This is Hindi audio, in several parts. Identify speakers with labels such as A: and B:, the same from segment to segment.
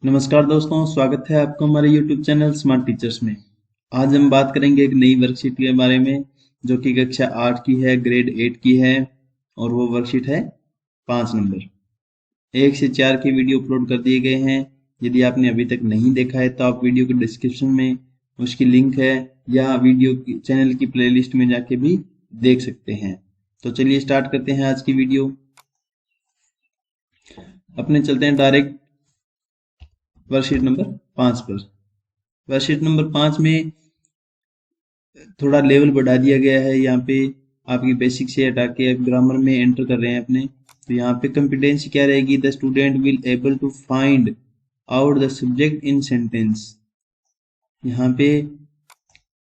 A: नमस्कार दोस्तों, स्वागत है आपका हमारे YouTube चैनल स्मार्ट टीचर्स में। आज हम बात करेंगे एक नई वर्कशीट के बारे में जो कि कक्षा 8 की है, ग्रेड 8 की है और वो वर्कशीट है 5 नंबर। 1 से 4 के वीडियो अपलोड कर दिए गए हैं। यदि आपने अभी तक नहीं देखा है तो आप वीडियो के डिस्क्रिप्शन में उसकी लिंक है या वीडियो की चैनल की प्लेलिस्ट में जाके भी देख सकते हैं। तो चलिए स्टार्ट करते हैं आज की वीडियो। अपने चलते हैं डायरेक्ट वर्कशीट नंबर 5 पर। वर्कशीट नंबर 5 में थोड़ा लेवल बढ़ा दिया गया है। यहाँ पे आपकी बेसिक से हटा के अब ग्रामर में एंटर कर रहे हैं अपने। तो यहाँ पे कॉम्पिटेंसी क्या रहेगी? The student will able to find out the subject in sentence. यहाँ पे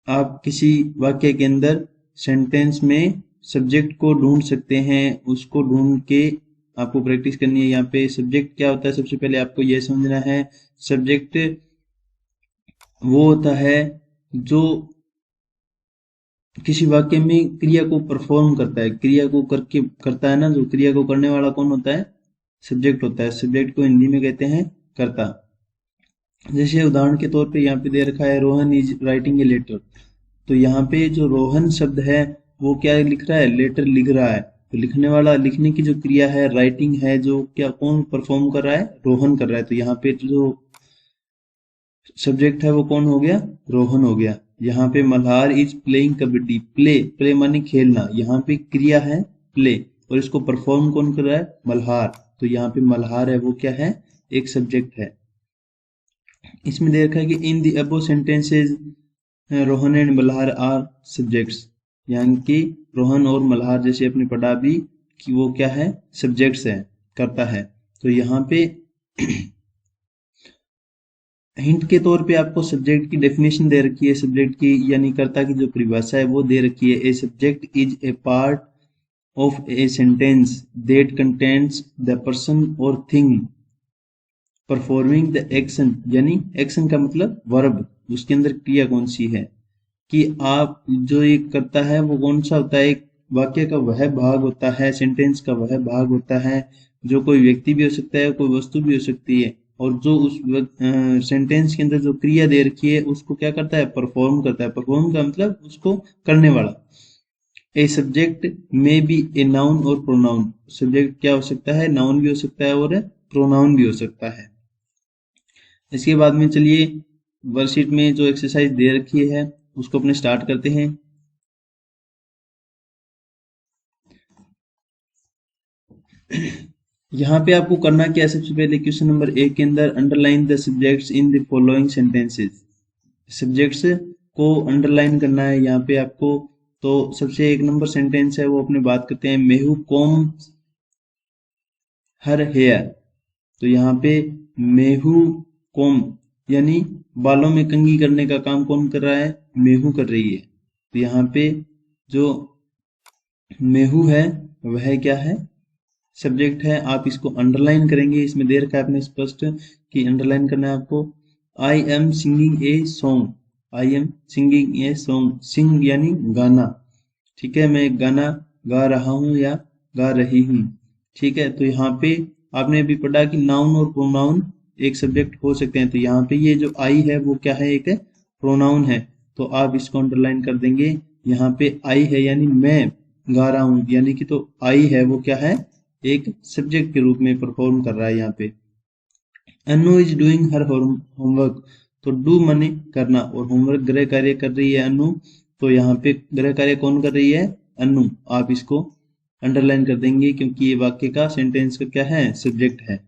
A: आप किसी वाक्य के अंदर सेंटेंस में सब्जेक्ट को ढूंढ सकते हैं। उसको ढूंढ के आपको प्रैक्टिस करनी है। यहाँ पे सब्जेक्ट क्या होता है, सबसे पहले आपको यह समझना है। सब्जेक्ट वो होता है जो किसी वाक्य में क्रिया को परफॉर्म करता है, क्रिया को करके करता है ना। जो क्रिया को करने वाला कौन होता है? सब्जेक्ट होता है। सब्जेक्ट को हिंदी में कहते हैं कर्ता। जैसे उदाहरण के तौर पे यहाँ पे दे रखा है Rohan is writing a letter. तो यहाँ पे जो रोहन शब्द है वो क्या लिख रहा है? लेटर लिख रहा है। तो लिखने वाला, लिखने की जो क्रिया है, राइटिंग है, जो क्या कौन परफॉर्म कर रहा है? रोहन कर रहा है। तो यहाँ पे जो सब्जेक्ट है वो कौन हो गया? रोहन हो गया। यहाँ पे Malhar is playing kabaddi. Play, play माने खेलना। यहाँ पे क्रिया है प्ले और इसको परफॉर्म कौन कर रहा है? मल्हार। तो यहाँ पे मल्हार है वो क्या है? एक सब्जेक्ट है। इसमें दे रखा है कि in the above sentences Rohan and Malhar are subjects. यानी कि रोहन और मल्हार जैसे अपने पढ़ा भी कि वो क्या है? सब्जेक्ट्स है, करता है। तो यहाँ पे हिंट के तौर पे आपको सब्जेक्ट की डेफिनेशन दे रखी है। सब्जेक्ट की यानी कर्ता की जो परिभाषा है वो दे रखी है। A subject is a part of a sentence that contains the person और थिंग परफॉर्मिंग द एक्शन। यानी एक्शन का मतलब वर्ब, उसके अंदर क्रिया कौन सी है। कि आप जो ये करता है वो कौन सा होता है? एक वाक्य का वह भाग होता है, सेंटेंस का वह भाग होता है जो कोई व्यक्ति भी हो सकता है, कोई वस्तु भी हो सकती है। और जो उस सेंटेंस के अंदर जो क्रिया दे रखी है उसको क्या करता है? परफॉर्म करता है। परफॉर्म का मतलब उसको करने वाला। ए सब्जेक्ट में बी ए नाउन और प्रोनाउन। सब्जेक्ट क्या हो सकता है? नाउन भी हो सकता है और प्रोनाउन भी हो सकता है। इसके बाद में चलिए वर्कशीट में जो एक्सरसाइज दे रखी है उसको अपने स्टार्ट करते हैं। यहाँ पे आपको करना क्या है? सबसे पहले क्वेश्चन नंबर 1 के अंदर underline the subjects in the following sentences. Subjects को अंडरलाइन करना है यहाँ पे आपको। तो सबसे 1 नंबर सेंटेंस है वो अपने बात करते हैं। Mehu comb her hair. तो यहाँ पे मेहू कॉम यानी बालों में कंघी करने का काम कौन कर रहा है? मेहू कर रही है। तो यहाँ पे जो मेहू है वह क्या है? सब्जेक्ट है। आप इसको अंडरलाइन करेंगे। इसमें दे रखा है अपने स्पष्ट कि अंडरलाइन करना है आपको। I am singing a song. I am singing a song. Sing यानी गाना। ठीक है, मैं एक गाना गा रहा हूँ या गा रही हूँ। ठीक है, तो यहाँ पे आपने अभी पढ़ा कि नाउन और प्रोनाउन एक सब्जेक्ट हो सकते हैं। तो यहाँ पे ये जो आई है वो क्या है? एक प्रोनाउन है। तो आप इसको अंडरलाइन कर देंगे। यहाँ पे आई है यानी मैं गा रहा हूँ, यानी कि तो आई है वो क्या है? एक सब्जेक्ट के रूप में परफॉर्म कर रहा है यहाँ पे। अनु इज डूइंग हर होमवर्क। तो डू माने करना और होमवर्क गृह कार्य कर रही है अनु। तो यहाँ पे गृह कार्य कौन कर रही है? अनु। आप इसको अंडरलाइन कर देंगे क्योंकि ये वाक्य का, सेंटेंस का क्या है? सब्जेक्ट है।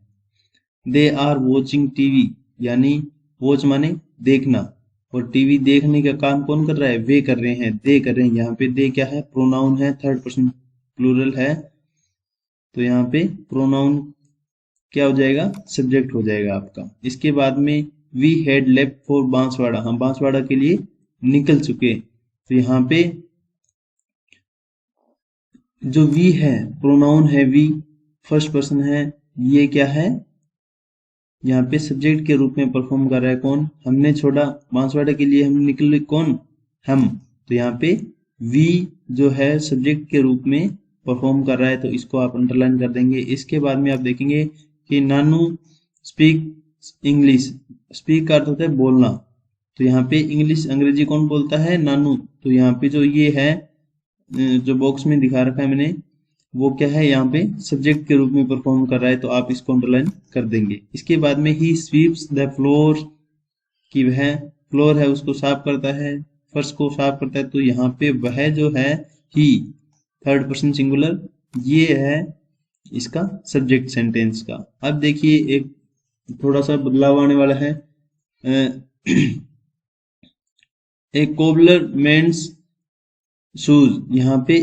A: They are watching TV. यानी वॉच माने देखना और टीवी देखने का काम कौन कर रहा है? वे कर रहे हैं, दे कर रहे हैं। यहाँ पे दे क्या है? प्रोनाउन है, थर्ड पर्सन प्लूरल है। तो यहाँ पे प्रोनाउन क्या हो जाएगा? सब्जेक्ट हो जाएगा आपका। इसके बाद में we had left for Banswara. हम बांसवाड़ा के लिए निकल चुके। तो यहाँ पे जो वी है प्रोनाउन है, वी फर्स्ट पर्सन है। ये क्या है? यहाँ पे सब्जेक्ट के रूप में परफॉर्म कर रहा है कौन? हमने छोड़ा बांसवाड़ा के लिए, हम निकले कौन? हम। तो यहाँ पे वी जो है सब्जेक्ट के रूप में परफॉर्म कर रहा है। तो इसको आप अंडरलाइन कर देंगे। इसके बाद में आप देखेंगे कि नानू स्पीक इंग्लिश, स्पीक का अर्थ होता है बोलना, तो यहाँ पे इंग्लिश अंग्रेजी कौन बोलता है, नानू। तो यहाँ पे जो ये है जो बॉक्स में दिखा रखा है मैंने, वो क्या है, यहाँ पे सब्जेक्ट के रूप में परफॉर्म कर रहा है, तो आप इसको अंडरलाइन कर देंगे। इसके बाद में ही स्वीप्स द फ्लोर, कि वह फ्लोर है उसको साफ करता है, फर्श को साफ करता है, तो यहाँ पे वह जो है ही, थर्ड पर्सन सिंगुलर, ये है इसका सब्जेक्ट सेंटेंस का। अब देखिए एक थोड़ा सा बदलाव आने वाला है। एक कोबलर मेंस शूज, यहाँ पे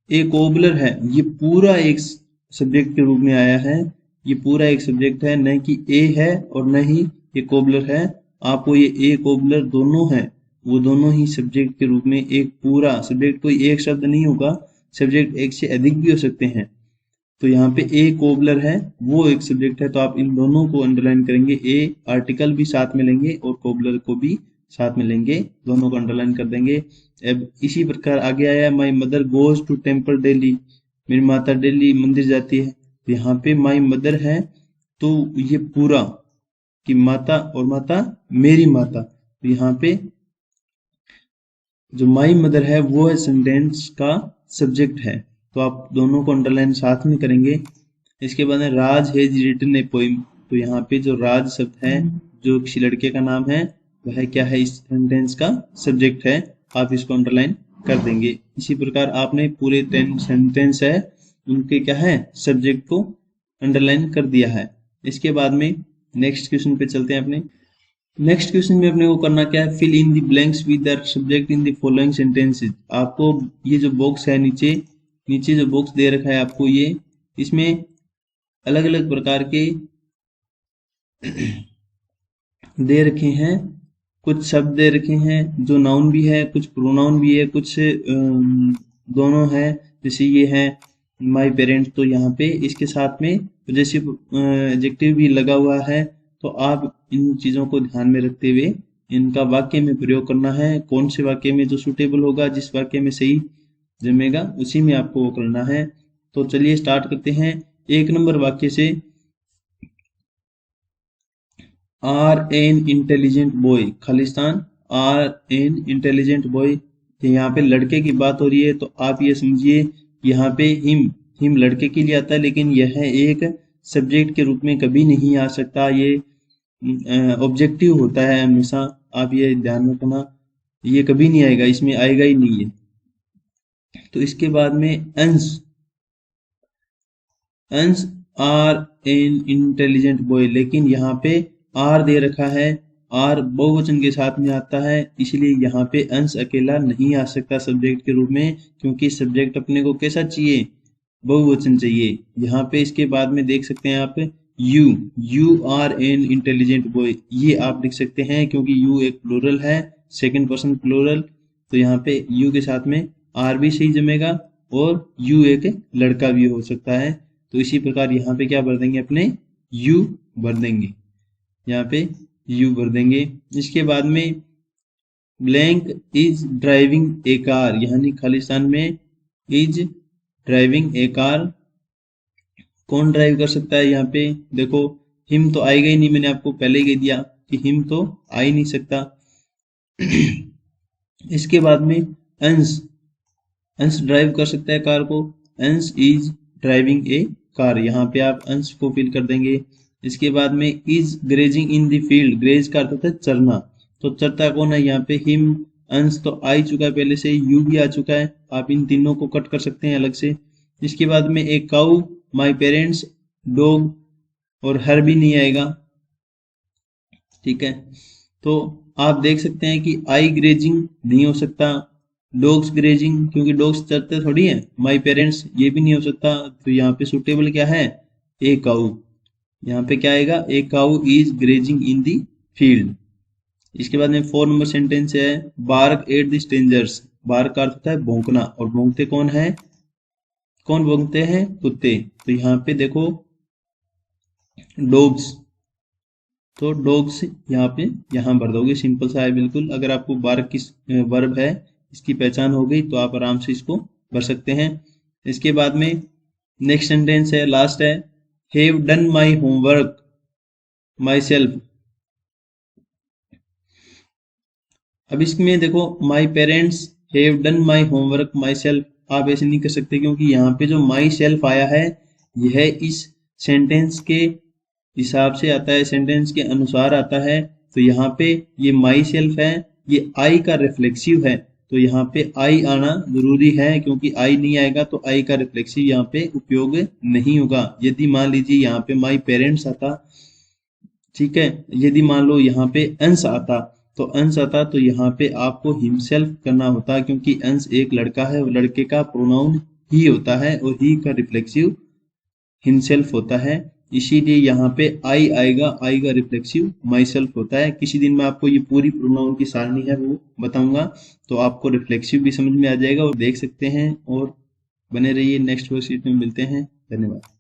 A: एक कोबलर है, ये पूरा एक सब्जेक्ट के रूप में आया है, ये पूरा एक सब्जेक्ट है, न कि ए है और न ही ये कोबलर है। आपको ये ए कोबलर दोनों है, वो दोनों ही सब्जेक्ट के रूप में, एक पूरा सब्जेक्ट कोई एक शब्द नहीं होगा, सब्जेक्ट एक से अधिक भी हो सकते हैं। तो यहाँ पे ए कोबलर है, वो एक सब्जेक्ट है, तो आप इन दोनों को अंडरलाइन करेंगे, ए आर्टिकल भी साथ में लेंगे और कोबलर को भी साथ में लेंगे, दोनों को अंडरलाइन कर देंगे। अब इसी प्रकार आगे आया my mother goes to temple daily, मेरी माता डेली मंदिर जाती है, तो यहाँ पे माई मदर है, तो ये पूरा कि माता और माता मेरी माता, तो यहाँ पे जो माई मदर है वो है सेंटेंस का सब्जेक्ट है, तो आप दोनों को अंडरलाइन साथ में करेंगे। इसके बाद में राज हैज रिटन ए पोइम, तो यहाँ पे जो राज शब्द है, जो किसी लड़के का नाम है, वह क्या है, इस सेंटेंस का सब्जेक्ट है, आप इसको अंडरलाइन कर देंगे। इसी प्रकार आपने पूरे 10 सेंटेंस है उनके क्या है, सब्जेक्ट को अंडरलाइन कर दिया है। इसके बाद में नेक्स्ट क्वेश्चन पे चलते हैं अपने। नेक्स्ट क्वेश्चन में अपने को करना क्या है, fill in the blanks with the subject in the following sentences. आपको ये जो बॉक्स है नीचे नीचे जो बॉक्स दे रखा है आपको, ये इसमें अलग अलग प्रकार के दे रखे हैं, कुछ शब्द दे रखे हैं जो नाउन भी है, कुछ प्रोनाउन भी है, कुछ दोनों है। जैसे ये है माय पेरेंट्स, तो यहाँ पे इसके साथ में पॉजेसिव एडजेक्टिव भी लगा हुआ है, तो आप इन चीजों को ध्यान में रखते हुए इनका वाक्य में प्रयोग करना है। कौन से वाक्य में जो सुटेबल होगा, जिस वाक्य में सही जमेगा, उसी में आपको वो करना है। तो चलिए स्टार्ट करते हैं 1 नंबर वाक्य से। Are an intelligent boy, Khalistan are an intelligent boy, यहाँ पे लड़के की बात हो रही है, तो आप ये समझिए यहाँ पे हिम लड़के के लिए आता है, लेकिन यह एक सब्जेक्ट के रूप में कभी नहीं आ सकता, ये ऑब्जेक्टिव होता है हमेशा, आप ये ध्यान रखना, ये कभी नहीं आएगा, इसमें आएगा ही नहीं है। तो इसके बाद में अंश आर एन इंटेलिजेंट बॉय, लेकिन यहाँ पे आर दे रखा है, आर बहुवचन के साथ में आता है, इसलिए यहाँ पे अंश अकेला नहीं आ सकता सब्जेक्ट के रूप में, क्योंकि सब्जेक्ट अपने को कैसा चाहिए, बहुवचन चाहिए। यहाँ पे इसके बाद में देख सकते हैं आप you are an intelligent boy, ये आप लिख सकते हैं, क्योंकि यू एक प्लूरल है, सेकंड पर्सन प्लूरल, तो यहाँ पे यू के साथ में आर भी सही जमेगा और यू एक लड़का भी हो सकता है। तो इसी प्रकार यहाँ पे क्या भर देंगे, अपने यू भर देंगे, यहाँ पे यू भर देंगे। इसके बाद में blank is driving A car, यानी खालिस्तान में इज ड्राइविंग ए कार, कौन ड्राइव कर सकता है, यहाँ पे देखो हिम तो आएगा ही नहीं, मैंने आपको पहले ही कह दिया कि हिम तो आ ही नहीं सकता। इसके बाद में अंश ड्राइव कर सकता है कार को, अंश इज ड्राइविंग ए कार, यहाँ पे आप अंश को फिल कर देंगे। इसके बाद में is grazing in the field, graze का अर्थ होता है चरना, तो चरता कौन है, यहाँ पे हिम, अंश तो आ ही चुका है पहले से, यू भी आ चुका है, आप इन तीनों को कट कर सकते हैं अलग से। इसके बाद में एक काऊ, माई पेरेंट्स, डॉग और हर भी नहीं आएगा, ठीक है। तो आप देख सकते हैं कि आई ग्रेजिंग नहीं हो सकता, डॉग्स ग्रेजिंग, क्योंकि डॉग्स चरते थोड़ी है, माई पेरेंट्स ये भी नहीं हो सकता, तो यहाँ पे सुटेबल क्या है, ए काऊ, यहाँ पे क्या आएगा, a cow is grazing in the field. इसके बाद में 4 नंबर सेंटेंस है, bark at the strangers, bark का अर्थ होता है भौंकना, और भौंकते कौन है, कौन भौंकते हैं, कुत्ते, तो यहाँ पे देखो डॉग्स, तो डॉग्स यहाँ पे यहाँ भर दोगे, सिंपल सा है बिल्कुल। अगर आपको बार्क किस वर्ब है इसकी पहचान हो गई तो आप आराम से इसको भर सकते हैं। इसके बाद में नेक्स्ट सेंटेंस है, लास्ट है, have done my homework, my self. अब इसमें देखो my parents have done my homework my self, आप ऐसे नहीं कर सकते क्योंकि यहाँ पे जो माई सेल्फ आया है यह इस सेंटेंस के हिसाब से आता है, सेंटेंस के अनुसार आता है। तो यहाँ पे ये माई सेल्फ है, ये आई का रिफ्लेक्सिव है, तो यहाँ पे आई आना जरूरी है, क्योंकि आई नहीं आएगा तो आई का रिफ्लेक्सिव यहाँ पे उपयोग नहीं होगा। यदि मान लीजिए यहाँ पे माई पेरेंट्स आता, ठीक है, यदि मान लो यहाँ पे अंश आता, तो अंश आता तो यहाँ पे आपको हिमसेल्फ करना होता, क्योंकि अंश एक लड़का है और लड़के का प्रोनाउन ही होता है और ही का रिफ्लेक्सिव हिमसेल्फ होता है। इसीलिए यहाँ पे आई आएगा, आई का रिफ्लेक्सिव माई सेल्फ होता है। किसी दिन मैं आपको ये पूरी प्रोनाउन की सारणी है वो बताऊंगा, तो आपको रिफ्लेक्सिव भी समझ में आ जाएगा और देख सकते हैं। और बने रहिए, नेक्स्ट वर्कशीट में मिलते हैं। धन्यवाद।